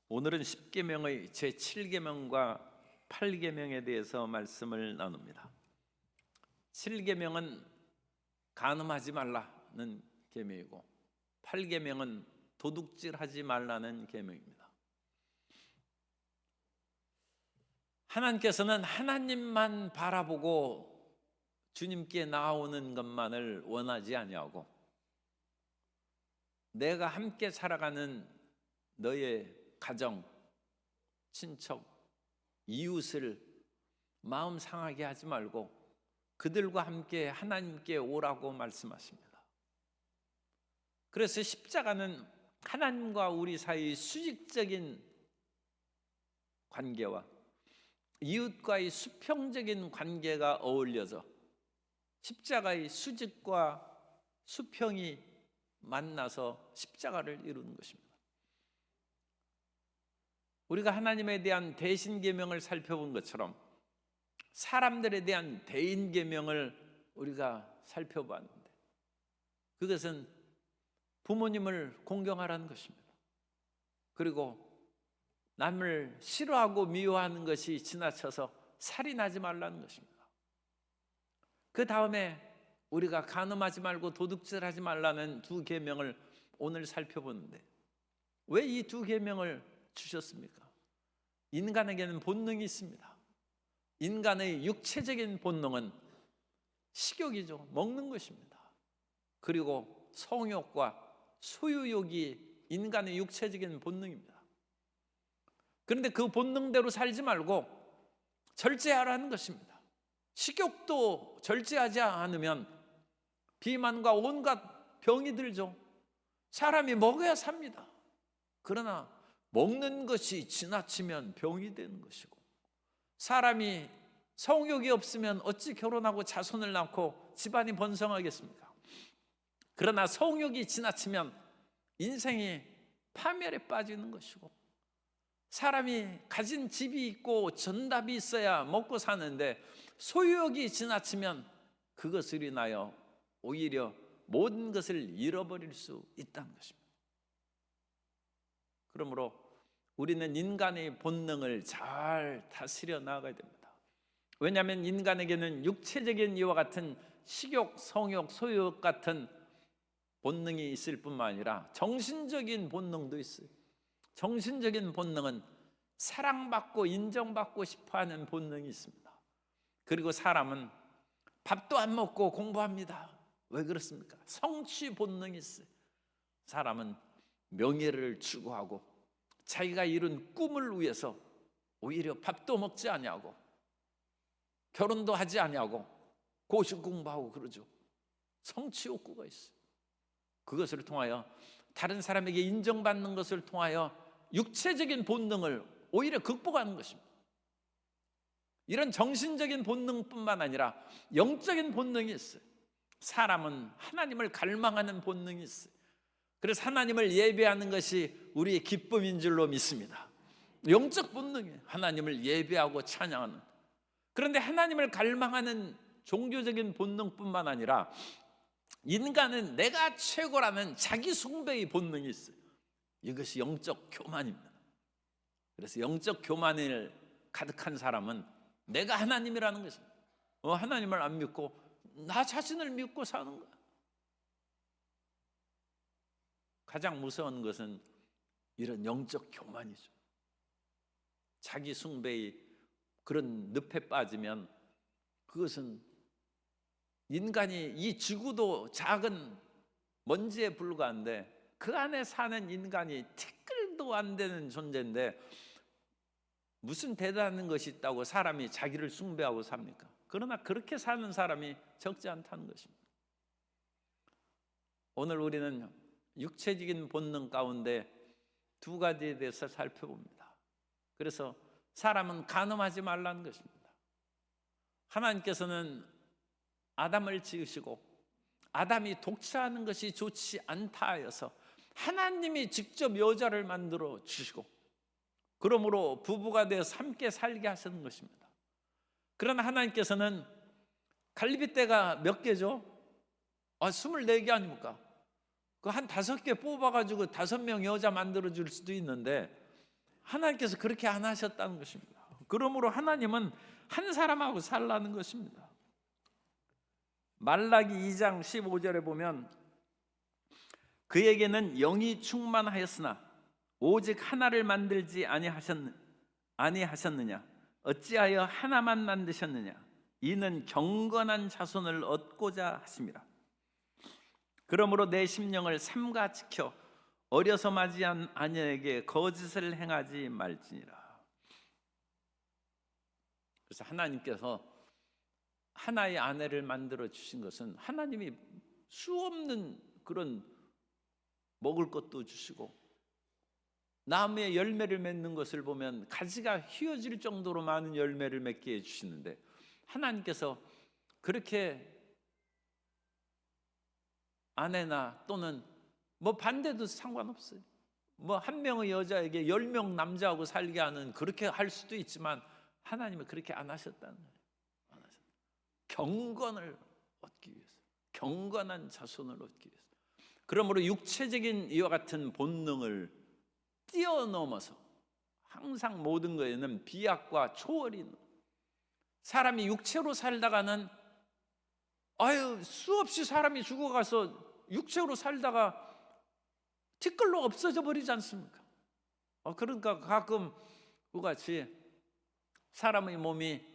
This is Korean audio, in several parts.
오늘은 10계명의 제7계명과 8계명에 대해서 말씀을 나눕니다. 7계명은 간음하지 말라는 계명이고 8계명은 도둑질하지 말라는 계명입니다. 하나님께서는 하나님만 바라보고 주님께 나오는 것만을 원하지 아니하고 내가 함께 살아가는 너의 가정, 친척, 이웃을 마음 상하게 하지 말고 그들과 함께 하나님께 오라고 말씀하십니다. 그래서 십자가는 하나님과 우리 사이의 수직적인 관계와 이웃과의 수평적인 관계가 어울려져 십자가의 수직과 수평이 만나서 십자가를 이루는 것입니다. 우리가 하나님에 대한 대신 계명을 살펴본 것처럼 사람들에 대한 대인 계명을 우리가 살펴봤는데 그것은 부모님을 공경하라는 것입니다. 그리고 남을 싫어하고 미워하는 것이 지나쳐서 살인하지 말라는 것입니다. 그 다음에 우리가 간음하지 말고 도둑질하지 말라는 두 계명을 오늘 살펴보는데 왜 이 두 계명을 주셨습니까? 인간에게는 본능이 있습니다. 인간의 육체적인 본능은 식욕이죠. 먹는 것입니다. 그리고 성욕과 소유욕이 인간의 육체적인 본능입니다. 그런데 그 본능대로 살지 말고 절제하라는 것입니다. 식욕도 절제하지 않으면 비만과 온갖 병이 들죠. 사람이 먹어야 삽니다. 그러나 먹는 것이 지나치면 병이 되는 것이고 사람이 성욕이 없으면 어찌 결혼하고 자손을 낳고 집안이 번성하겠습니까? 그러나 성욕이 지나치면 인생이 파멸에 빠지는 것이고 사람이 가진 집이 있고 전답이 있어야 먹고 사는데 소유욕이 지나치면 그것을 인하여 오히려 모든 것을 잃어버릴 수 있다는 것입니다. 그러므로 우리는 인간의 본능을 잘 다스려 나가야 됩니다. 왜냐하면 인간에게는 육체적인 이와 같은 식욕, 성욕, 소유욕 같은 본능이 있을 뿐만 아니라 정신적인 본능도 있어요. 정신적인 본능은 사랑받고 인정받고 싶어하는 본능이 있습니다. 그리고 사람은 밥도 안 먹고 공부합니다. 왜 그렇습니까? 성취 본능이 있어요. 사람은 명예를 추구하고 자기가 이룬 꿈을 위해서 오히려 밥도 먹지 아니하고 결혼도 하지 아니하고 고시 공부하고 그러죠. 성취 욕구가 있어요. 그것을 통하여 다른 사람에게 인정받는 것을 통하여 육체적인 본능을 오히려 극복하는 것입니다. 이런 정신적인 본능뿐만 아니라 영적인 본능이 있어요. 사람은 하나님을 갈망하는 본능이 있어요. 그래서 하나님을 예배하는 것이 우리의 기쁨인 줄로 믿습니다. 영적 본능이에요. 하나님을 예배하고 찬양하는. 그런데 하나님을 갈망하는 종교적인 본능뿐만 아니라 인간은 내가 최고라는 자기 숭배의 본능이 있어요. 이것이 영적 교만입니다. 그래서 영적 교만을 가득한 사람은 내가 하나님이라는 것입니다. 하나님을 안 믿고 나 자신을 믿고 사는 거야. 가장 무서운 것은 이런 영적 교만이죠. 자기 숭배의 그런 늪에 빠지면 그것은 인간이 이 지구도 작은 먼지에 불과한데 그 안에 사는 인간이 티끌도 안 되는 존재인데 무슨 대단한 것이 있다고 사람이 자기를 숭배하고 삽니까? 그러나 그렇게 사는 사람이 적지 않다는 것입니다. 오늘 우리는 육체적인 본능 가운데 두 가지에 대해서 살펴봅니다. 그래서 사람은 간음하지 말라는 것입니다. 하나님께서는 아담을 지으시고 아담이 독차하는 것이 좋지 않다 하여서 하나님이 직접 여자를 만들어 주시고 그러므로 부부가 되어서 함께 살게 하시는 것입니다. 그러나 하나님께서는 갈빗대가 몇 개죠? 24개 아닙니까? 그 한 5개 뽑아가지고 5명 여자 만들어 줄 수도 있는데 하나님께서 그렇게 안 하셨다는 것입니다. 그러므로 하나님은 한 사람하고 살라는 것입니다. 말라기 2장 15절에 보면 그에게는 영이 충만하였으나 오직 하나를 만들지 아니하셨느냐? 어찌하여 하나만 만드셨느냐? 이는 경건한 자손을 얻고자 하심이라. 그러므로 내 심령을 삼가 지켜 어려서 맞이한 아내에게 거짓을 행하지 말지니라. 그래서 하나님께서 하나의 아내를 만들어 주신 것은 하나님이 수없는 그런 먹을 것도 주시고 나무에 열매를 맺는 것을 보면 가지가 휘어질 정도로 많은 열매를 맺게 해주시는데, 하나님께서 그렇게 아내나 또는 뭐 반대도 상관없어요. 뭐 한 명의 여자에게 10명 남자하고 살게 하는, 그렇게 할 수도 있지만 하나님은 그렇게 안 하셨다는 거예요. 안 하셨다. 경건을 얻기 위해서, 경건한 자손을 얻기 위해서. 그러므로 육체적인 이와 같은 본능을 뛰어넘어서 항상 모든 것에는 비약과 초월이 있는, 사람이 육체로 살다가는 수없이 사람이 죽어가서 육체로 살다가 티끌로 없어져 버리지 않습니까? 그러니까 가끔 그같이 사람의 몸이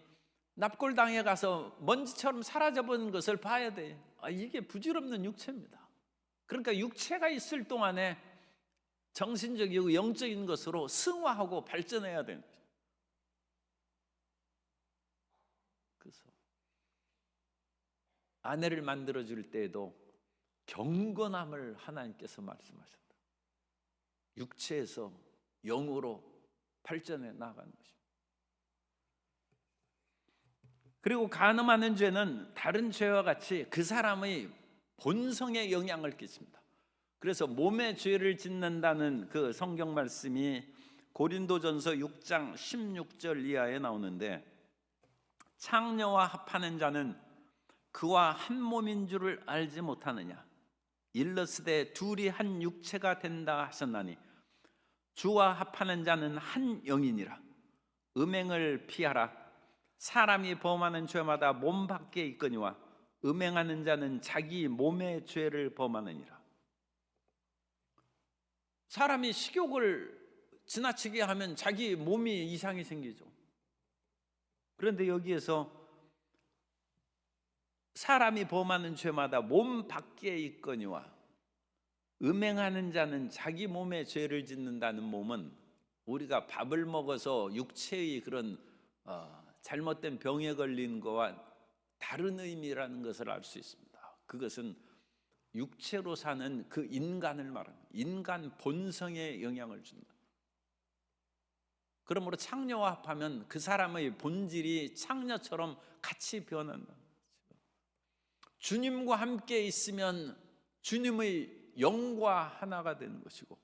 납골당해 가서 먼지처럼 사라져 버리는 것을 봐야 돼. 이게 부질없는 육체입니다. 그러니까 육체가 있을 동안에 정신적이고 영적인 것으로 승화하고 발전해야 되는 거죠. 그래서 아내를 만들어 줄 때에도 경건함을 하나님께서 말씀하셨다. 육체에서 영으로 발전해 나가는 것입니다. 그리고 간음하는 죄는 다른 죄와 같이 그 사람의 본성에 영향을 끼칩니다. 그래서 몸에 죄를 짓는다는 그 성경 말씀이 고린도전서 6장 16절 이하에 나오는데, 창녀와 합하는 자는 그와 한 몸인 줄을 알지 못하느냐? 일러스되 둘이 한 육체가 된다 하셨나니 주와 합하는 자는 한 영이니라. 음행을 피하라. 사람이 범하는 죄마다 몸 밖에 있거니와 음행하는 자는 자기 몸의 죄를 범하느니라. 사람이 식욕을 지나치게 하면 자기 몸이 이상이 생기죠. 그런데 여기에서 사람이 범하는 죄마다 몸 밖에 있거니와 음행하는 자는 자기 몸에 죄를 짓는다는 몸은, 우리가 밥을 먹어서 육체의 그런 잘못된 병에 걸린 거와 다른 의미라는 것을 알 수 있습니다. 그것은 육체로 사는 그 인간을 말합니다. 인간 본성에 영향을 준다. 그러므로 창녀와 합하면 그 사람의 본질이 창녀처럼 같이 변한다. 주님과 함께 있으면 주님의 영과 하나가 되는 것이고,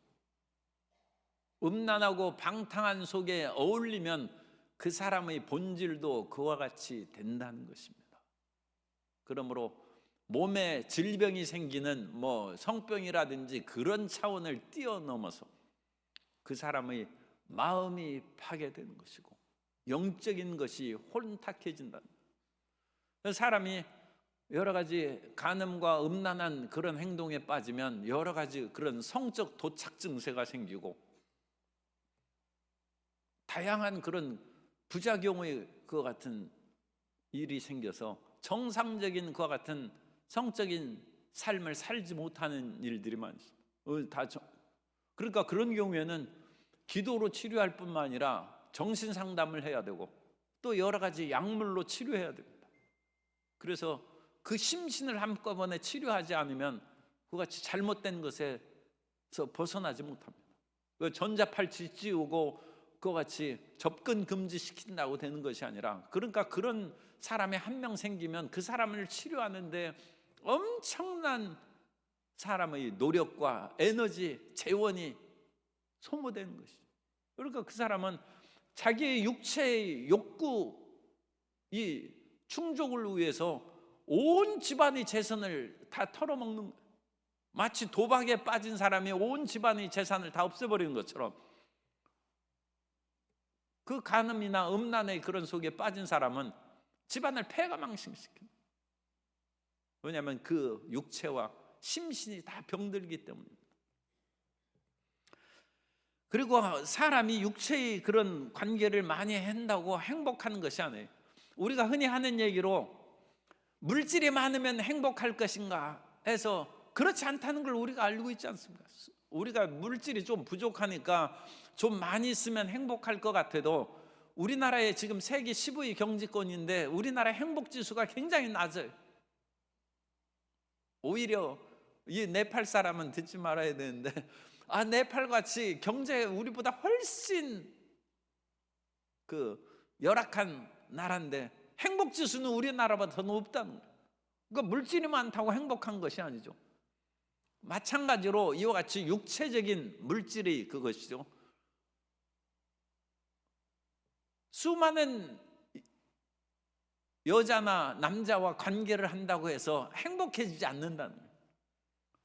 음란하고 방탕한 속에 어울리면 그 사람의 본질도 그와 같이 된다는 것입니다. 그러므로 몸에 질병이 생기는 성병이라든지 그런 차원을 뛰어넘어서 그 사람의 마음이 파괴되는 것이고 영적인 것이 혼탁해진다. 사람이 여러 가지 간음과 음란한 그런 행동에 빠지면 여러 가지 그런 성적 도착 증세가 생기고 다양한 그런 부작용의 그와 같은 일이 생겨서 정상적인 그와 같은 성적인 삶을 살지 못하는 일들이 많습니다. 그러니까 그런 경우에는 기도로 치료할 뿐만 아니라 정신 상담을 해야 되고 또 여러 가지 약물로 치료해야 됩니다. 그래서 그 심신을 한꺼번에 치료하지 않으면 그같이 잘못된 것에서 벗어나지 못합니다. 전자팔찌 씌우고 그같이 접근 금지시킨다고 되는 것이 아니라, 그러니까 그런 사람이 한 명 생기면 그 사람을 치료하는데 엄청난 사람의 노력과 에너지, 재원이 소모되는 것이죠. 그러니까 그 사람은 자기의 육체의 욕구, 이 충족을 위해서 온 집안의 재산을 다 털어먹는, 마치 도박에 빠진 사람이 온 집안의 재산을 다 없애버리는 것처럼 그 간음이나 음란의 그런 속에 빠진 사람은 집안을 패가망신시킵니다. 왜냐하면 그 육체와 심신이 다 병들기 때문입니다. 그리고 사람이 육체의 그런 관계를 많이 한다고 행복하는 것이 아니에요. 우리가 흔히 하는 얘기로 물질이 많으면 행복할 것인가 해서 그렇지 않다는 걸 우리가 알고 있지 않습니까? 우리가 물질이 좀 부족하니까 좀 많이 있으면 행복할 것 같아도 우리나라에 지금 세계 15위 경제권인데 우리나라 행복지수가 굉장히 낮아요. 오히려 이 네팔 사람은 듣지 말아야 되는데 네팔같이 경제 우리보다 훨씬 그 열악한 나라인데 행복지수는 우리나라보다 더 높다는 거예요. 그러니까 물질이 많다고 행복한 것이 아니죠. 마찬가지로 이와 같이 육체적인 물질이 그것이죠. 수많은 여자나 남자와 관계를 한다고 해서 행복해지지 않는다는 거예요.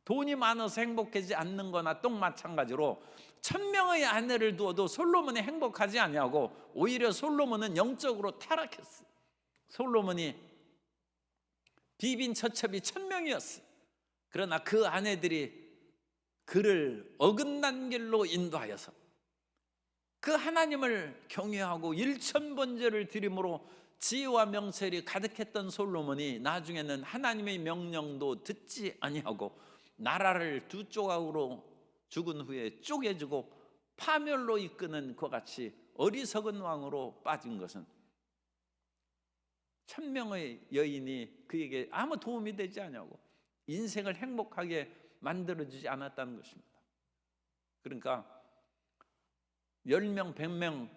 돈이 많아서 행복해지지 않는 거나 똑 마찬가지로 1000명의 아내를 두어도 솔로몬이 행복하지 아니하고 오히려 솔로몬은 영적으로 타락했어요. 솔로몬이 비빈 처첩이 1000명이었어요. 그러나 그 아내들이 그를 어긋난 길로 인도하여서 그 하나님을 경외하고 일천번제를 드림으로 지혜와 명철이 가득했던 솔로몬이 나중에는 하나님의 명령도 듣지 아니하고 나라를 두 조각으로 죽은 후에 쪼개지고 파멸로 이끄는 그와 같이 어리석은 왕으로 빠진 것은 1000명의 여인이 그에게 아무 도움이 되지 않냐고 인생을 행복하게 만들어주지 않았다는 것입니다. 그러니까 10명, 100명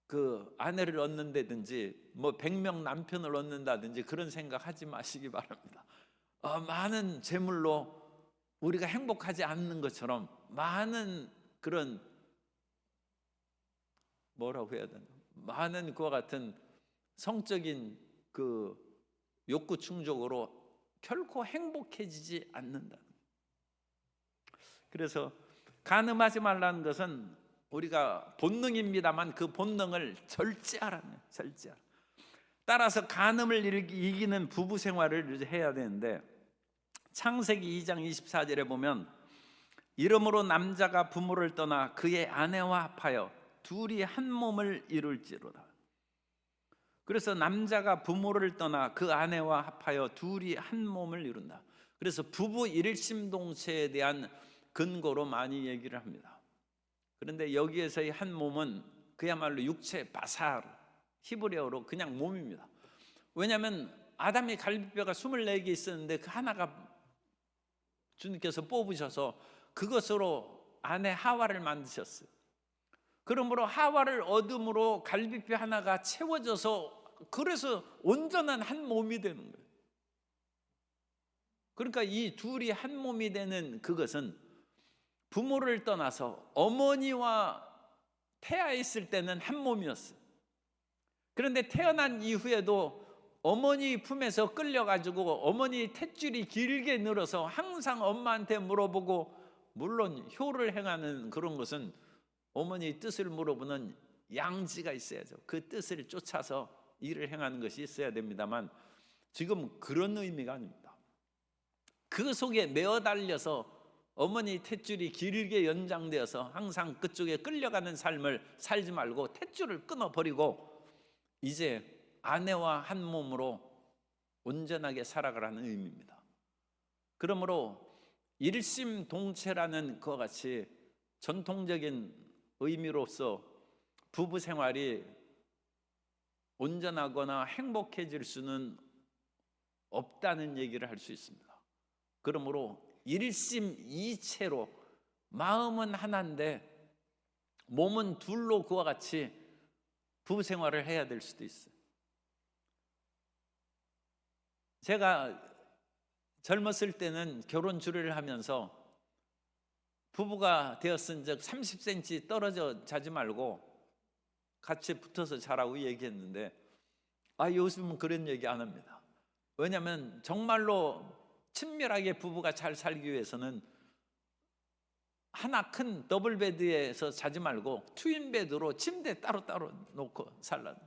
그 아내를 얻는다든지 뭐 100명 남편을 얻는다든지 그런 생각하지 마시기 바랍니다. 많은 재물로 우리가 행복하지 않는 것처럼 많은 그런 뭐라고 해야 되나 많은 그와 같은 성적인 그 욕구 충족으로 결코 행복해지지 않는다. 그래서 간음하지 말라는 것은 우리가 본능입니다만 그 본능을 절제하라는 절제하라. 따라서 간음을 이기는 부부 생활을 해야 되는데 창세기 2장 24절에 보면 이러므로 남자가 부모를 떠나 그의 아내와 합하여 둘이 한 몸을 이룰지로다. 그래서 남자가 부모를 떠나 그 아내와 합하여 둘이 한 몸을 이룬다. 그래서 부부 일심동체에 대한 근거로 많이 얘기를 합니다. 그런데 여기에서의 한 몸은 그야말로 육체 바사르, 히브리어로 그냥 몸입니다. 왜냐하면 아담의 갈비뼈가 24개 있었는데 그 하나가 주님께서 뽑으셔서 그것으로 아내 하와를 만드셨어요. 그러므로 하와를 얻음으로 갈비뼈 하나가 채워져서 그래서 온전한 한 몸이 되는 거예요. 그러니까 이 둘이 한 몸이 되는 그것은 부모를 떠나서 어머니와 태아했을 때는 한 몸이었어요. 그런데 태어난 이후에도 어머니 품에서 끌려가지고 어머니 탯줄이 길게 늘어서 항상 엄마한테 물어보고, 물론 효를 행하는 그런 것은 어머니의 뜻을 물어보는 양지가 있어야죠. 그 뜻을 쫓아서 일을 행하는 것이 있어야 됩니다만 지금 그런 의미가 아닙니다. 그 속에 매어 달려서 어머니 탯줄이 길게 연장되어서 항상 그쪽에 끌려가는 삶을 살지 말고 탯줄을 끊어버리고 이제 아내와 한 몸으로 온전하게 살아가라는 의미입니다. 그러므로 일심동체라는 것과 같이 전통적인 의미로서 부부 생활이 온전하거나 행복해질 수는 없다는 얘기를 할 수 있습니다. 그러므로 일심이체로 마음은 하나인데 몸은 둘로 그와 같이 부부 생활을 해야 될 수도 있어요. 제가 젊었을 때는 결혼 주례를 하면서 부부가 되었은 즉 30cm 떨어져 자지 말고 같이 붙어서 자라고 얘기했는데 요즘은 그런 얘기 안 합니다. 왜냐하면 정말로 친밀하게 부부가 잘 살기 위해서는 하나 큰 더블 베드에서 자지 말고 트윈 베드로 침대 따로따로 놓고 살라는.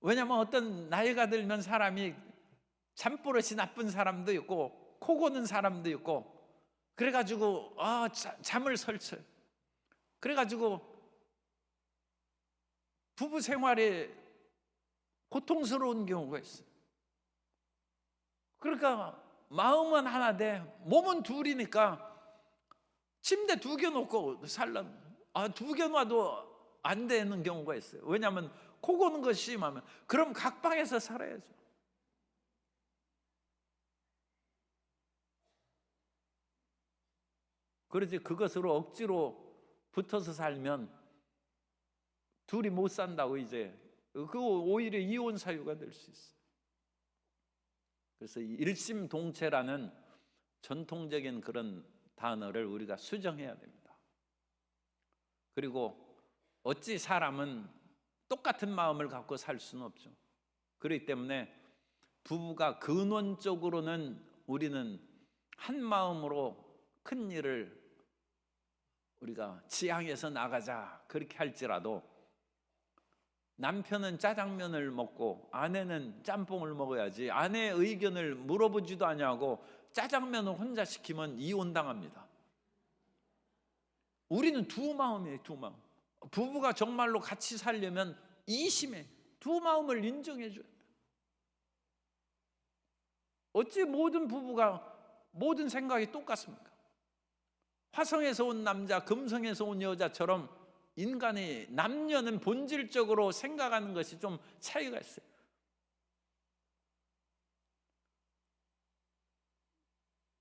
왜냐하면 어떤 나이가 들면 사람이 잠버릇이 나쁜 사람도 있고 코 고는 사람도 있고, 그래가지고 잠을 설쳐요. 그래가지고 부부 생활에 고통스러운 경우가 있어요. 그러니까 마음은 하나인데 몸은 둘이니까 침대 2개 놓고 살라는. 2개 놔도 안 되는 경우가 있어요. 왜냐하면 코 고는 것이 심하면. 그럼 각 방에서 살아야죠. 그러지 그것으로 억지로 붙어서 살면 둘이 못 산다고 이제 그거 오히려 이혼 사유가 될 수 있어요. 그래서 일심동체라는 전통적인 그런 단어를 우리가 수정해야 됩니다. 그리고 어찌 사람은 똑같은 마음을 갖고 살 수는 없죠. 그렇기 때문에 부부가 근원적으로는 우리는 한 마음으로 큰 일을 우리가 지향해서 나가자 그렇게 할지라도 남편은 짜장면을 먹고 아내는 짬뽕을 먹어야지 아내의 의견을 물어보지도 아니하고 짜장면을 혼자 시키면 이혼당합니다. 우리는 두 마음이에요. 두 마음. 부부가 정말로 같이 살려면 이심해 두 마음을 인정해 줘야 돼요. 어찌 모든 부부가 모든 생각이 똑같습니까? 화성에서 온 남자, 금성에서 온 여자처럼 인간의 남녀는 본질적으로 생각하는 것이 좀 차이가 있어요.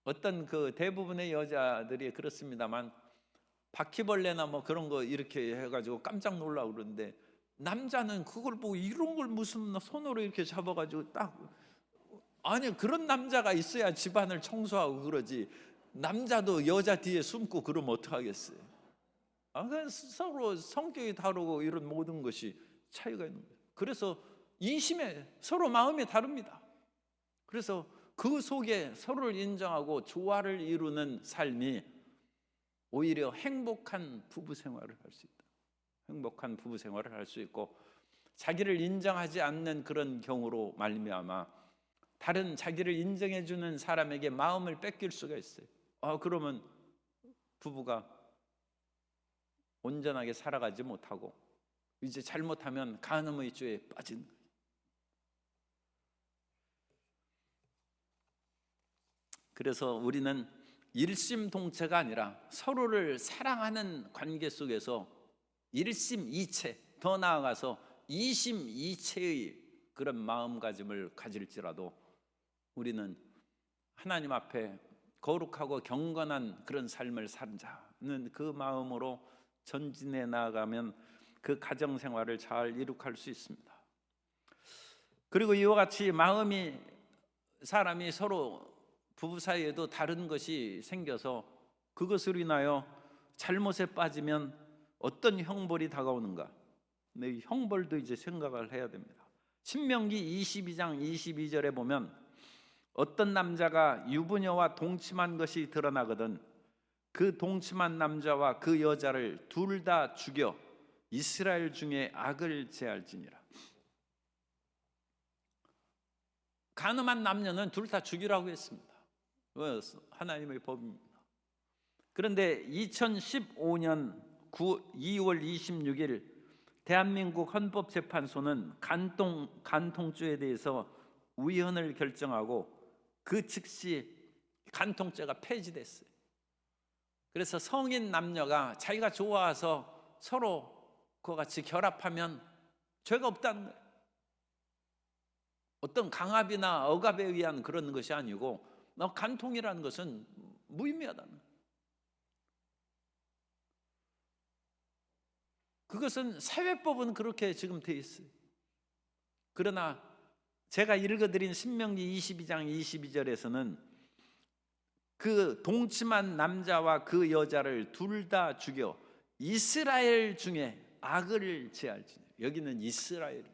어떤 그 대부분의 여자들이 그렇습니다만 바퀴벌레나 뭐 그런 거 이렇게 해가지고 깜짝 놀라고 그러는데, 남자는 그걸 보고 이런 걸 무슨 손으로 이렇게 잡아가지고 딱, 아니 그런 남자가 있어야 집안을 청소하고 그러지, 남자도 여자 뒤에 숨고 그러면 어떡하겠어요? 그냥 서로 성격이 다르고 이런 모든 것이 차이가 있는 거예요. 그래서 인심에 서로 마음이 다릅니다. 그래서 그 속에 서로를 인정하고 조화를 이루는 삶이 오히려 행복한 부부 생활을 할 수 있다. 행복한 부부 생활을 할 수 있고, 자기를 인정하지 않는 그런 경우로 말미암아 다른 자기를 인정해 주는 사람에게 마음을 뺏길 수가 있어요. 그러면 부부가 온전하게 살아가지 못하고 이제 잘못하면 간음의 죄에 빠진 거예요. 그래서 우리는 일심동체가 아니라 서로를 사랑하는 관계 속에서 일심이체, 더 나아가서 이심이체의 그런 마음가짐을 가질지라도 우리는 하나님 앞에 거룩하고 경건한 그런 삶을 살자는 그 마음으로 전진해 나아가면 그 가정생활을 잘 이룩할 수 있습니다. 그리고 이와 같이 마음이, 사람이 서로 부부 사이에도 다른 것이 생겨서 그것으로 인하여 잘못에 빠지면 어떤 형벌이 다가오는가, 이 형벌도 이제 생각을 해야 됩니다. 신명기 22장 22절에 보면 어떤 남자가 유부녀와 동침한 것이 드러나거든 그 동침한 남자와 그 여자를 둘 다 죽여 이스라엘 중에 악을 제할지니라. 간음한 남녀는 둘 다 죽이라고 했습니다. 하나님의 법입니다. 그런데 2015년 2월 26일 대한민국 헌법재판소는 간통죄에 대해서 위헌을 결정하고 그 즉시 간통죄가 폐지됐어요. 그래서 성인 남녀가 자기가 좋아서 서로 그와 같이 결합하면 죄가 없다는 거예요. 어떤 강압이나 억압에 의한 그런 것이 아니고 간통이라는 것은 무의미하다는 거예요. 그것은 사회법은 그렇게 지금 돼 있어요. 그러나 제가 읽어드린 신명기 22장 22절에서는 그 동침한 남자와 그 여자를 둘 다 죽여 이스라엘 중에 악을 제할지니. 여기는 이스라엘입니다.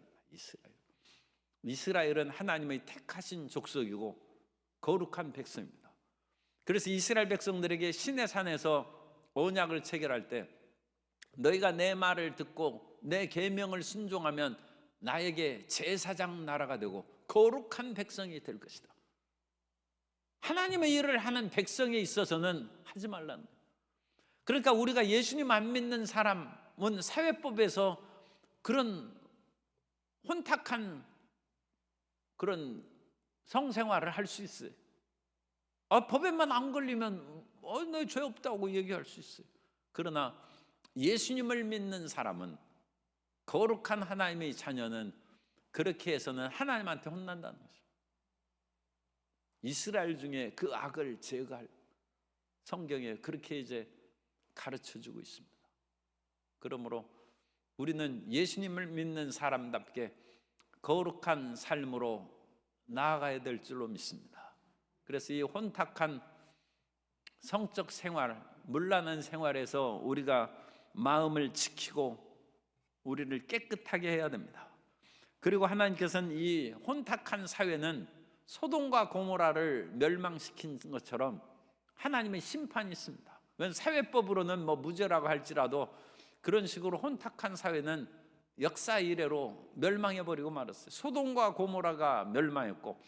이스라엘은 하나님의 택하신 족속이고 거룩한 백성입니다. 그래서 이스라엘 백성들에게 시내 산에서 언약을 체결할 때 너희가 내 말을 듣고 내 계명을 순종하면 나에게 제사장 나라가 되고 거룩한 백성이 될 것이다. 하나님의 일을 하는 백성에 있어서는 하지 말라는 거예요. 그러니까 우리가 예수님 안 믿는 사람은 사회법에서 그런 혼탁한 그런 성생활을 할 수 있어요. 법에만 안 걸리면 너 죄 없다고 얘기할 수 있어요. 그러나 예수님을 믿는 사람은, 거룩한 하나님의 자녀는 그렇게 해서는 하나님한테 혼난다는 거죠. 이스라엘 중에 그 악을 제거할, 성경에 그렇게 이제 가르쳐주고 있습니다. 그러므로 우리는 예수님을 믿는 사람답게 거룩한 삶으로 나아가야 될 줄로 믿습니다. 그래서 이 혼탁한 성적 생활, 문란한 생활에서 우리가 마음을 지키고 우리를 깨끗하게 해야 됩니다. 그리고 하나님께서는 이 혼탁한 사회는 소돔과 고모라를 멸망시킨 것처럼 하나님의 심판이 있습니다. 사회법으로는 무죄라고 할지라도 그런 식으로 혼탁한 사회는 역사 이래로 멸망해버리고 말았어요. 소돔과 고모라가 멸망했고,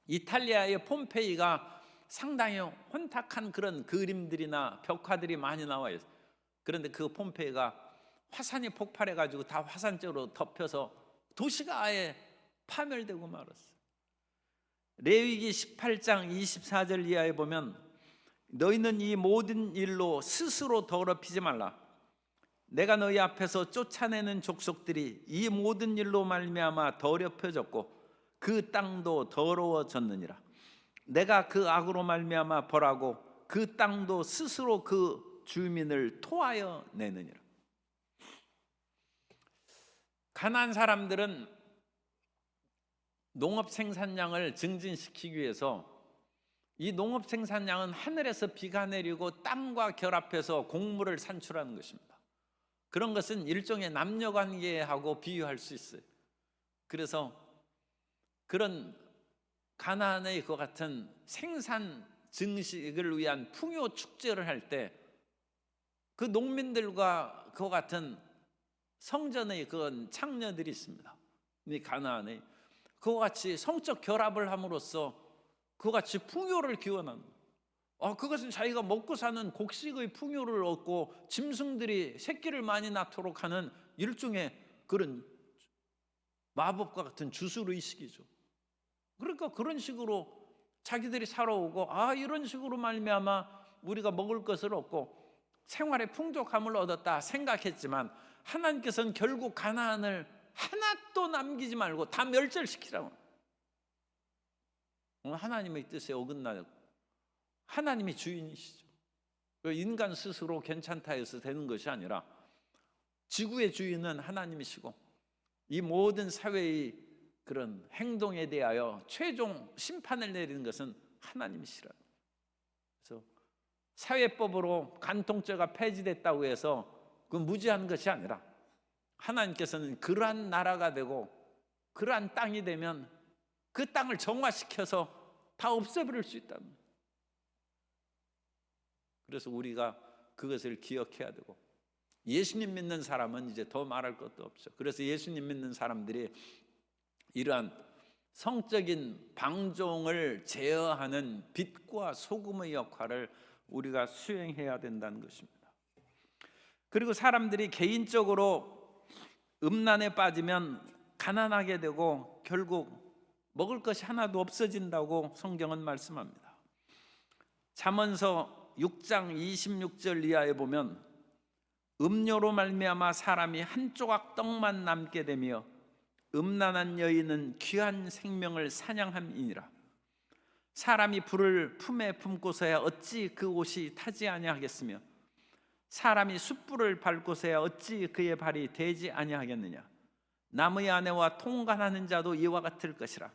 이탈리아의 폼페이가 상당히 혼탁한 그런 그림들이나 벽화들이 많이 나와 있어요. 그런데 그 폼페이가 화산이 폭발해가지고 다 화산재로 덮여서 도시가 아예 파멸되고 말았어요. 레위기 18장 24절 이하에 보면 너희는 이 모든 일로 스스로 더럽히지 말라. 내가 너희 앞에서 쫓아내는 족속들이 이 모든 일로 말미암아 더럽혀졌고 그 땅도 더러워졌느니라. 내가 그 악으로 말미암아 벌하고 그 땅도 스스로 그 주민을 토하여 내느니라. 가나안 사람들은 농업 생산량을 증진시키기 위해서, 이 농업 생산량은 하늘에서 비가 내리고 땅과 결합해서 곡물을 산출하는 것입니다. 그런 것은 일종의 남녀관계하고 비유할 수 있어요. 그래서 그런 가나안의 그 같은 생산 증식을 위한 풍요 축제를 할 때 그 농민들과 그 같은 성전의 그런 창녀들이 있습니다. 이 가나안에 그와 같이 성적 결합을 함으로써 그와 같이 풍요를 기원하는 거예요. 그것은 자기가 먹고 사는 곡식의 풍요를 얻고 짐승들이 새끼를 많이 낳도록 하는 일종의 그런 마법과 같은 주술의식이죠. 그러니까 그런 식으로 자기들이 살아오고 이런 식으로 말미암아 우리가 먹을 것을 얻고 생활의 풍족함을 얻었다 생각했지만 하나님께서는 결국 가나안을 하나도 남기지 말고 다 멸절시키라고. 하나님의 뜻에 어긋나고 하나님이 주인이시죠. 인간 스스로 괜찮다 해서 되는 것이 아니라 지구의 주인은 하나님이시고 이 모든 사회의 그런 행동에 대하여 최종 심판을 내리는 것은 하나님이시라. 그래서 사회법으로 간통죄가 폐지됐다고 해서 그 무죄한 것이 아니라 하나님께서는 그러한 나라가 되고 그러한 땅이 되면 그 땅을 정화시켜서 다 없애버릴 수 있다는 거예요. 그래서 우리가 그것을 기억해야 되고, 예수님 믿는 사람은 이제 더 말할 것도 없죠. 그래서 예수님 믿는 사람들이 이러한 성적인 방종을 제어하는 빛과 소금의 역할을 우리가 수행해야 된다는 것입니다. 그리고 사람들이 개인적으로 음란에 빠지면 가난하게 되고 결국 먹을 것이 하나도 없어진다고 성경은 말씀합니다. 잠언서 6장 26절 이하에 보면 음료로 말미암아 사람이 한 조각 떡만 남게 되며 음란한 여인은 귀한 생명을 사냥함이니라. 사람이 불을 품에 품고서야 어찌 그 옷이 타지 아니하겠으며 사람이 숯불을 밟고서야 어찌 그의 발이 되지 아니하겠느냐. 남의 아내와 통관하는 자도 이와 같을 것이라.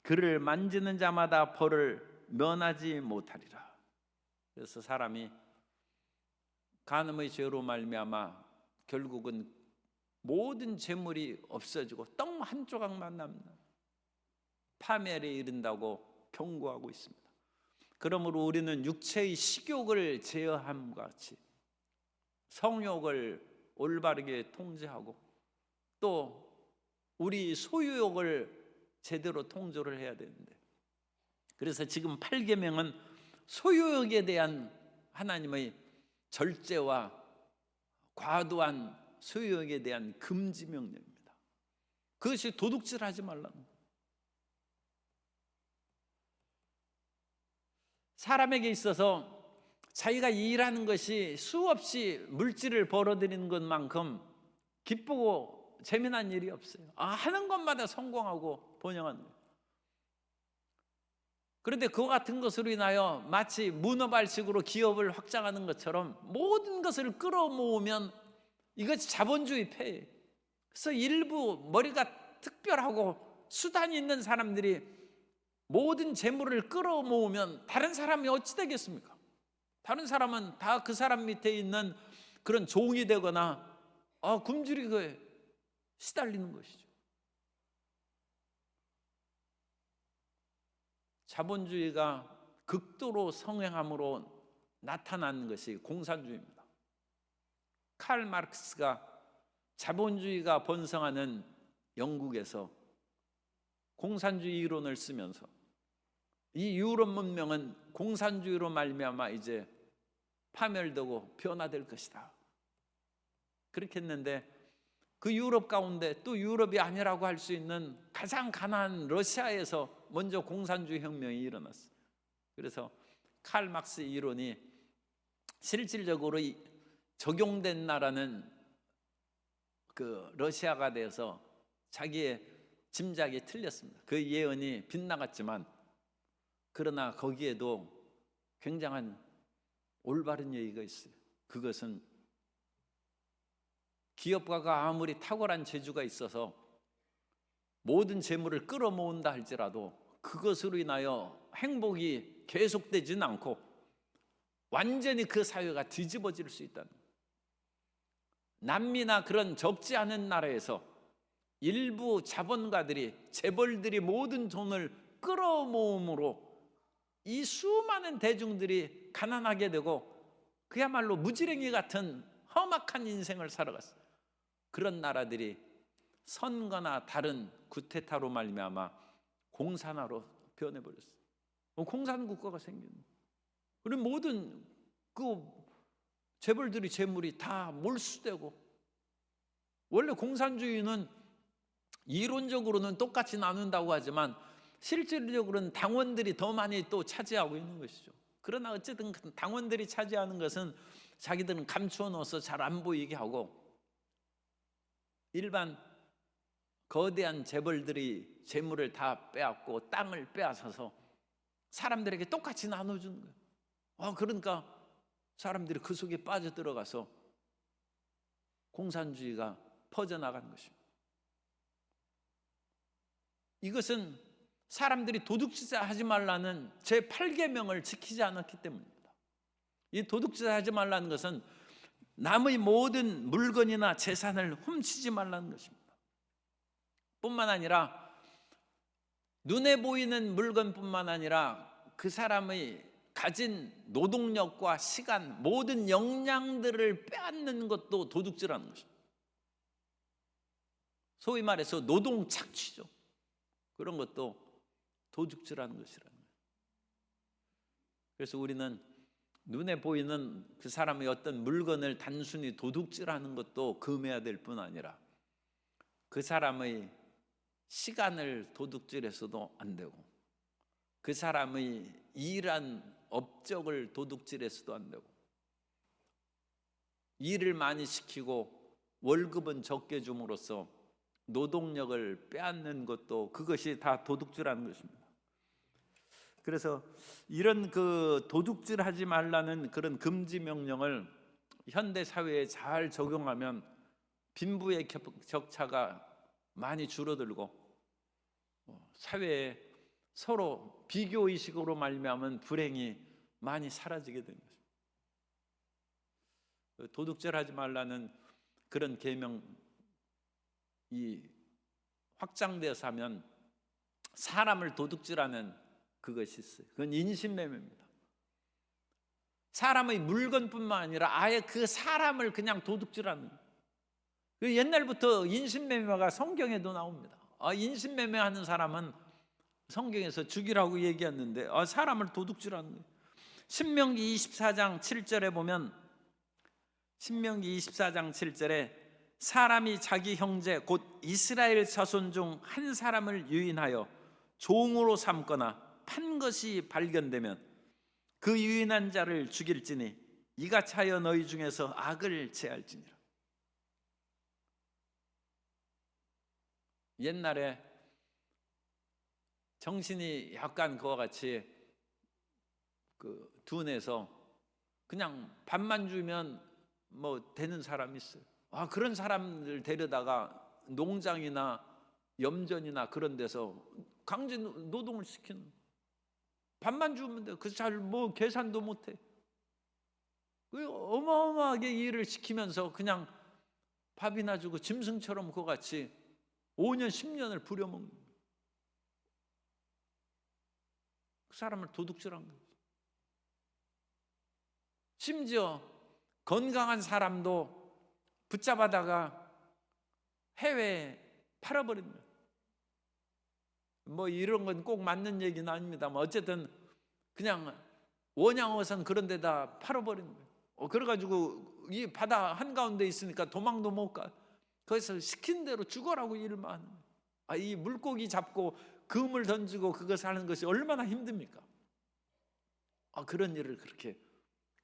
그를 만지는 자마다 벌을 면하지 못하리라. 그래서 사람이 간음의 죄로 말미암아 결국은 모든 재물이 없어지고 떡 한 조각만 남는 파멸에 이른다고 경고하고 있습니다. 그러므로 우리는 육체의 식욕을 제어함과 같이 성욕을 올바르게 통제하고 또 우리 소유욕을 제대로 통제를 해야 되는데, 그래서 지금 8계명은 소유욕에 대한 하나님의 절제와 과도한 소유욕에 대한 금지 명령입니다. 그것이 도둑질하지 말라는 거예요. 사람에게 있어서 자기가 일하는 것이 수없이 물질을 벌어들이는 것만큼 기쁘고 재미난 일이 없어요. 하는 것마다 성공하고 번영하는 거예요. 그런데 그와 같은 것으로 인하여 마치 문어발식으로 기업을 확장하는 것처럼 모든 것을 끌어모으면 이것이 자본주의 폐해예요. 그래서 일부 머리가 특별하고 수단이 있는 사람들이 모든 재물을 끌어모으면 다른 사람이 어찌 되겠습니까? 다른 사람은 다 그 사람 밑에 있는 그런 종이 되거나 굶주리게 시달리는 것이죠. 자본주의가 극도로 성행함으로 나타난 것이 공산주의입니다. 칼 마르크스가 자본주의가 번성하는 영국에서 공산주의 이론을 쓰면서 이 유럽 문명은 공산주의로 말미암아 이제 파멸되고 변화될 것이다, 그렇게 했는데, 그 유럽 가운데 또 유럽이 아니라고 할 수 있는 가장 가난한 러시아에서 먼저 공산주의 혁명이 일어났어요. 그래서 칼 마르크스 이론이 실질적으로 적용된 나라는 그 러시아가 돼서 자기의 짐작이 틀렸습니다. 그 예언이 빗나갔지만, 그러나 거기에도 굉장한 올바른 얘기가 있어요. 그것은 기업가가 아무리 탁월한 재주가 있어서 모든 재물을 끌어모은다 할지라도 그것으로 인하여 행복이 계속되지는 않고 완전히 그 사회가 뒤집어질 수 있다는 거예요. 남미나 그런 적지 않은 나라에서 일부 자본가들이, 재벌들이 모든 돈을 끌어모음으로 이 수많은 대중들이 가난하게 되고 그야말로 무지랭이 같은 험악한 인생을 살아갔어요. 그런 나라들이 선거나 다른 구테타로 말미암아 공산화로 변해버렸어요. 공산국가가 생겼는 거예요. 그리고 모든 그 재벌들이 재물이 다 몰수되고, 원래 공산주의는 이론적으로는 똑같이 나눈다고 하지만 실질적으로는 당원들이 더 많이 또 차지하고 있는 것이죠. 그러나 어쨌든 당원들이 차지하는 것은 자기들은 감추어 놓아서 잘 안 보이게 하고, 일반 거대한 재벌들이 재물을 다 빼앗고 땅을 빼앗아서 사람들에게 똑같이 나눠주는 거예요. 그러니까 사람들이 그 속에 빠져들어가서 공산주의가 퍼져나가는 것입니다. 이것은 사람들이 도둑질 하지 말라는 제8계명을 지키지 않았기 때문입니다. 이 도둑질 하지 말라는 것은 남의 모든 물건이나 재산을 훔치지 말라는 것입니다. 뿐만 아니라 눈에 보이는 물건뿐만 아니라 그 사람의 가진 노동력과 시간, 모든 역량들을 빼앗는 것도 도둑질하는 것입니다. 소위 말해서 노동 착취죠. 그런 것도 도둑질하는 것이라는 거예요. 그래서 우리는 눈에 보이는 그 사람의 어떤 물건을 단순히 도둑질하는 것도 금해야 될 뿐 아니라 그 사람의 시간을 도둑질해서도 안 되고, 그 사람의 일한 업적을 도둑질해서도 안 되고, 일을 많이 시키고 월급은 적게 줌으로써 노동력을 빼앗는 것도, 그것이 다 도둑질하는 것입니다. 그래서 이런 그 도둑질하지 말라는 그런 금지 명령을 현대 사회에 잘 적용하면 빈부의 격차가 많이 줄어들고 사회에 서로 비교 의식으로 말미암은 불행이 많이 사라지게 되는 것입니다. 도둑질하지 말라는 그런 계명이 확장되어서 하면 사람을 도둑질하는 그것이 있어요. 그건 인신매매입니다. 사람의 물건뿐만 아니라 아예 그 사람을 그냥 도둑질하는. 옛날부터 인신매매가 성경에도 나옵니다. 인신매매하는 사람은 성경에서 죽이라고 얘기했는데 사람을 도둑질하는 거예요. 신명기 24장 7절에 보면, 신명기 24장 7절에 사람이 자기 형제 곧 이스라엘 자손 중 한 사람을 유인하여 종으로 삼거나 판 것이 발견되면 그 유인한 자를 죽일지니 이같이 하여 너희 중에서 악을 제할지니라. 옛날에 정신이 약간 그와 같이 둔해서 그냥 밥만 주면 뭐 되는 사람이 있어요. 그런 사람들 데려다가 농장이나 염전이나 그런 데서 강제 노동을 시키는. 밥만 주면 돼. 그 잘 뭐 계산도 못해. 어마어마하게 일을 시키면서 그냥 밥이나 주고 짐승처럼 그거 같이 5년 10년을 부려먹는. 그 사람을 도둑질한 거예요. 심지어 건강한 사람도 붙잡아다가 해외에 팔아버린 거예요. 뭐 이런 건 꼭 맞는 얘기는 아닙니다만 어쨌든 그냥 원양어선 그런 데다 팔아버린 거예요. 그래가지고 이 바다 한가운데 있으니까 도망도 못 가. 거기서 시킨 대로 죽어라고 일만 하는 거예요. 이 물고기 잡고 금을 던지고 그것을 하는 것이 얼마나 힘듭니까? 그런 일을 그렇게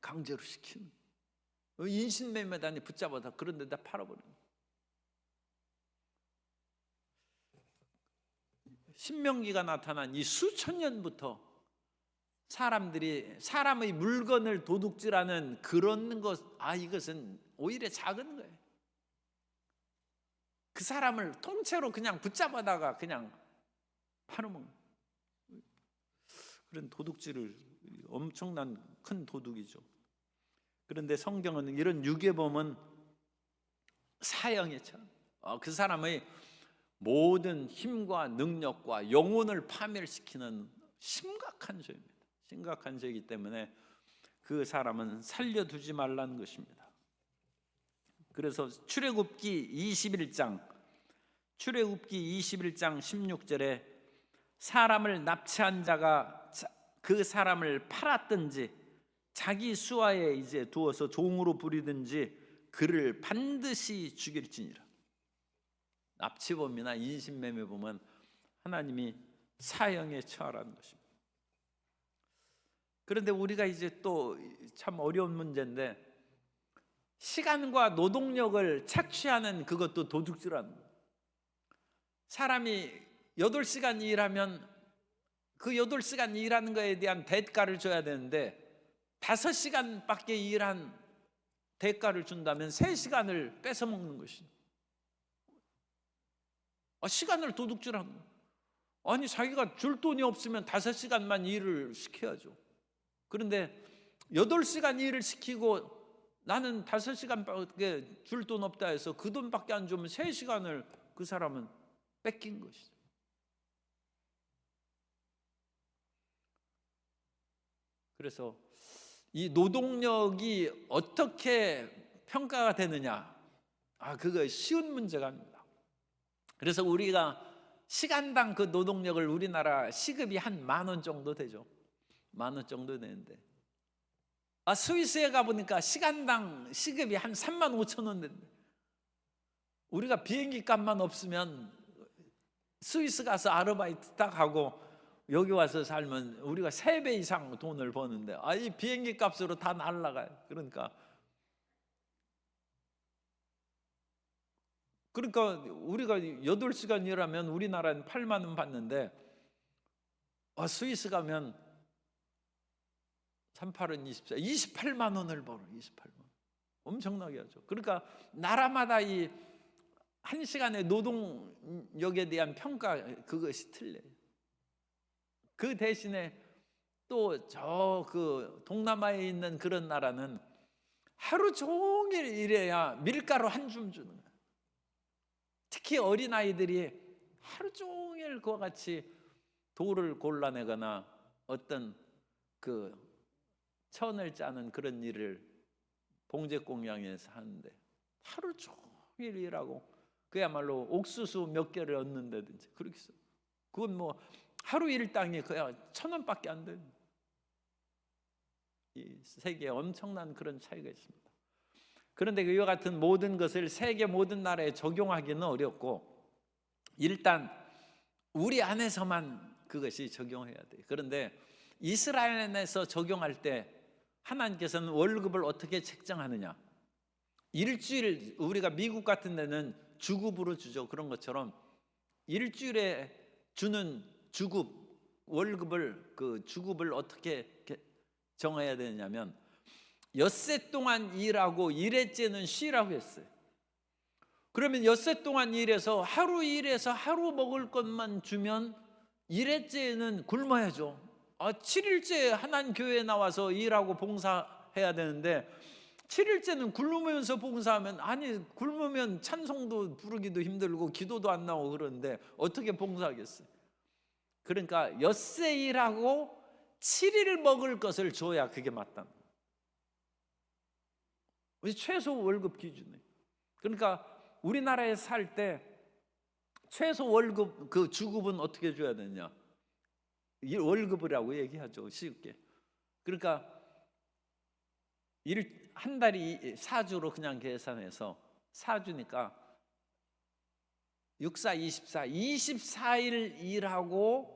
강제로 시키는 거예요. 인신매매단이 붙잡아다 그런 데다 팔아버리는 거예요. 신명기가 나타난 이 수천 년부터 사람들이 사람의 물건을 도둑질하는 그런 것, 이것은 오히려 작은 거예요. 그 사람을 통째로 그냥 붙잡아다가 그냥 팔아먹는 그런 도둑질을, 엄청난 큰 도둑이죠. 그런데 성경은 이런 유괴범은 사형에 처. 그 사람의 모든 힘과 능력과 영혼을 파멸시키는 심각한 죄입니다. 심각한 죄이기 때문에 그 사람은 살려두지 말라는 것입니다. 그래서 출애굽기 21장 16절에 사람을 납치한 자가 그 사람을 팔았든지 자기 수하에 이제 두어서 종으로 부리든지 그를 반드시 죽일지니라. 납치범이나 인신매매범은 하나님이 사형에 처하라는 것입니다. 그런데 우리가 이제 또 참 어려운 문제인데, 시간과 노동력을 착취하는 그것도 도둑질하는 거예요. 사람이 8시간 일하면 그 8시간 일하는 거에 대한 대가를 줘야 되는데 5시간밖에 일한 대가를 준다면 3시간을 뺏어먹는 것이죠. 시간을 도둑질하는 거예요. 아니 자기가 줄 돈이 없으면 5시간만 일을 시켜야죠. 그런데 8시간 일을 시키고 나는 5시간밖에 줄 돈 없다 해서 그 돈밖에 안 주면 3시간을 그 사람은 뺏긴 것이죠. 그래서 이 노동력이 어떻게 평가가 되느냐, 그거 쉬운 문제가 아닙니다. 그래서 우리가 시간당 그 노동력을 우리나라 시급이 한 10,000원 정도 되죠. 10,000원 정도 되는데 스위스에 가보니까 시간당 시급이 한 35,000원 된대. 우리가 비행기 값만 없으면 스위스 가서 아르바이트 딱 하고 여기 와서 살면 우리가 3배 이상 돈을 버는데 이 비행기 값으로 다 날라가요. 그러니까 우리가 8시간 일하면 우리나라는 8만 원 받는데 스위스 가면 38은 24, 28만 원을 벌어. 28만 원. 엄청나게 하죠. 그러니까 나라마다 이 1시간의 노동력에 대한 평가 그것이 틀려요. 그 대신에 또 그 동남아에 있는 그런 나라는 하루 종일 일해야 밀가루 한 줌 주는 거예요. 특히 어린아이들이 하루 종일 그와 같이 돌을 골라내거나 어떤 그 천을 짜는 그런 일을 봉제공양에서 하는데 하루 종일 일하고 그야말로 옥수수 몇 개를 얻는다든지 그렇게 써. 그건 뭐 하루 일당이 그야 1,000원밖에 안 되는. 이 세계에 엄청난 그런 차이가 있습니다. 그런데 이와 같은 모든 것을 세계 모든 나라에 적용하기는 어렵고 일단 우리 안에서만 그것이 적용해야 돼요. 그런데 이스라엘에서 적용할 때 하나님께서는 월급을 어떻게 책정하느냐? 일주일, 우리가 미국 같은 데는 주급으로 주죠. 그런 것처럼 일주일에 주는 주급, 월급을 그 주급을 어떻게 정해야 되냐면 엿새 동안 일하고 일회째는 쉬라고 했어요. 그러면 엿새 동안 일해서 하루 먹을 것만 주면 일회째는 굶어야죠. 7일째 하나님 교회에 나와서 일하고 봉사해야 되는데 7일째는 굶으면서 봉사하면, 아니 굶으면 찬송도 부르기도 힘들고 기도도 안 나오고 그러는데 어떻게 봉사하겠어요? 그러니까 엿새 일하고 7일 먹을 것을 줘야 그게 맞다. 최소 월급 기준에. 그러니까 우리나라에 살 때 최소 월급 그 주급은 어떻게 줘야 되냐? 월급이라고 얘기하죠, 쉽게. 그러니까 한 달이 4주로 그냥 계산해서 4주니까 6, 4, 24, 24일 일하고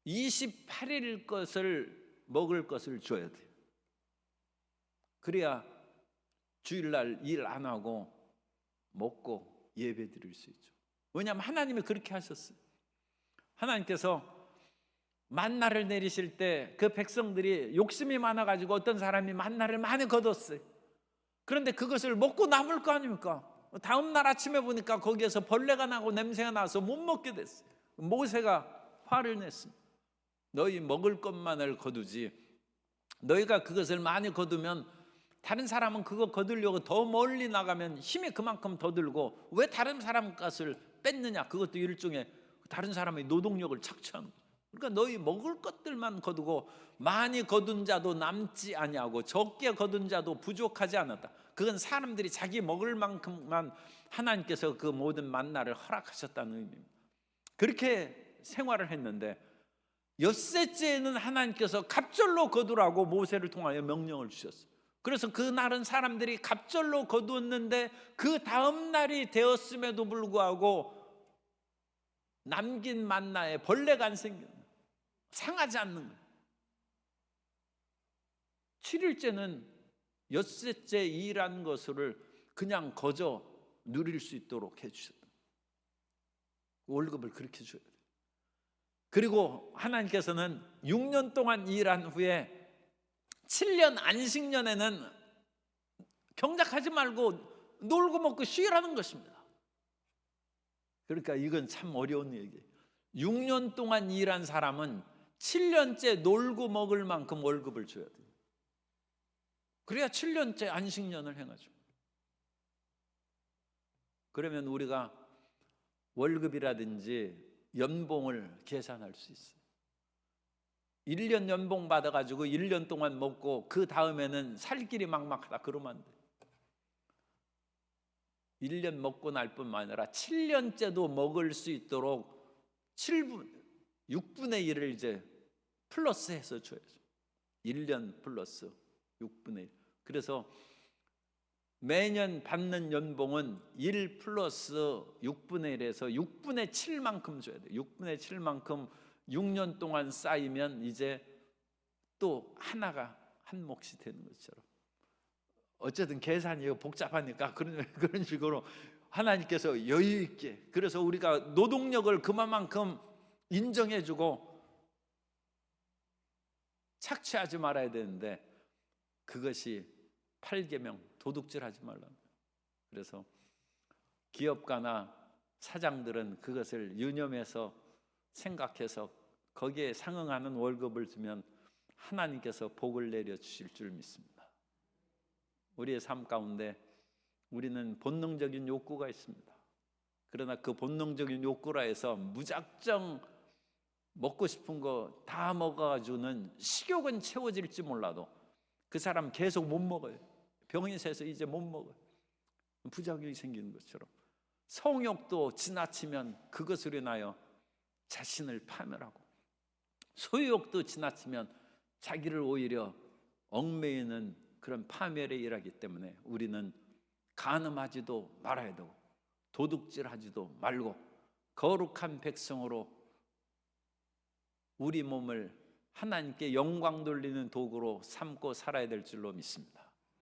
28일 것을 먹을 것을 줘야 돼요. 그래야 주일날 일 안 하고 먹고 예배 드릴 수 있죠. 왜냐하면 하나님이 그렇게 하셨어요. 하나님께서 만나를 내리실 때 그 백성들이 욕심이 많아가지고 어떤 사람이 만나를 많이 거뒀어요. 그런데 그것을 먹고 남을 거 아닙니까? 다음 날 아침에 보니까 거기에서 벌레가 나고 냄새가 나서 못 먹게 됐어요. 모세가 화를 냈습니다. 너희 먹을 것만을 거두지, 너희가 그것을 많이 거두면 다른 사람은 그거 거두려고 더 멀리 나가면 힘이 그만큼 더 들고 왜 다른 사람 것을 뺏느냐? 그것도 일종의 다른 사람의 노동력을 착취하는 거예요. 그러니까 너희 먹을 것들만 거두고 많이 거둔 자도 남지 아니하고 적게 거둔 자도 부족하지 않았다. 그건 사람들이 자기 먹을 만큼만 하나님께서 그 모든 만나를 허락하셨다는 의미입니다. 그렇게 생활을 했는데 엿새째에는 하나님께서 갑절로 거두라고 모세를 통하여 명령을 주셨어요. 그래서 그날은 사람들이 갑절로 거두었는데 그 다음 날이 되었음에도 불구하고 남긴 만나에 벌레가 안 생기는 거예요. 상하지 않는 거예요. 7일째는 엿새째 일한 것을 그냥 거저 누릴 수 있도록 해주셨다. 월급을 그렇게 줘야 돼요. 그리고 하나님께서는 6년 동안 일한 후에 7년 안식년에는 경작하지 말고 놀고 먹고 쉬라는 것입니다. 그러니까 이건 참 어려운 얘기예요. 6년 동안 일한 사람은 7년째 놀고 먹을 만큼 월급을 줘야 돼요. 그래야 7년째 안식년을 행하죠. 그러면 우리가 월급이라든지 연봉을 계산할 수 있어요. 1년 연봉 받아가지고 1년 동안 먹고 그 다음에는 살 길이 막막하다 그러면 안 돼요. 1년 먹고 날 뿐만 아니라 7년째도 먹을 수 있도록 6분의 1을 이제 플러스해서 줘야죠. 1년 플러스 6분의 1. 그래서 매년 받는 연봉은 1 플러스 6분의 1에서 6분의 7만큼 줘야 돼요. 6분의 7만큼 6년 동안 쌓이면 이제 또 하나가 한 몫이 되는 것처럼. 어쨌든 계산이 복잡하니까 그런 식으로 하나님께서 여유 있게, 그래서 우리가 노동력을 그만큼 인정해주고 착취하지 말아야 되는데 그것이 8계명 도둑질하지 말라. 그래서 기업가나 사장들은 그것을 유념해서 생각해서 거기에 상응하는 월급을 주면 하나님께서 복을 내려 주실 줄 믿습니다. 우리의 삶 가운데 우리는 본능적인 욕구가 있습니다. 그러나 그 본능적인 욕구라 해서 무작정 먹고 싶은 거 다 먹어가지고는 식욕은 채워질지 몰라도 그 사람 계속 못 먹어요. 병이 세서 이제 못 먹어요. 부작용이 생기는 것처럼 성욕도 지나치면 그것으로 인하여 자신을 파멸하고, 소유욕도 지나치면 자기를 오히려 얽매이는 그런 파멸에 일하기 때문에 우리는 간음하지도 말아야 되고 도둑질하지도 말고 거룩한 백성으로 우리 몸을 하나님께 영광 돌리는 도구로 삼고 살아야 될 줄로 믿습니다.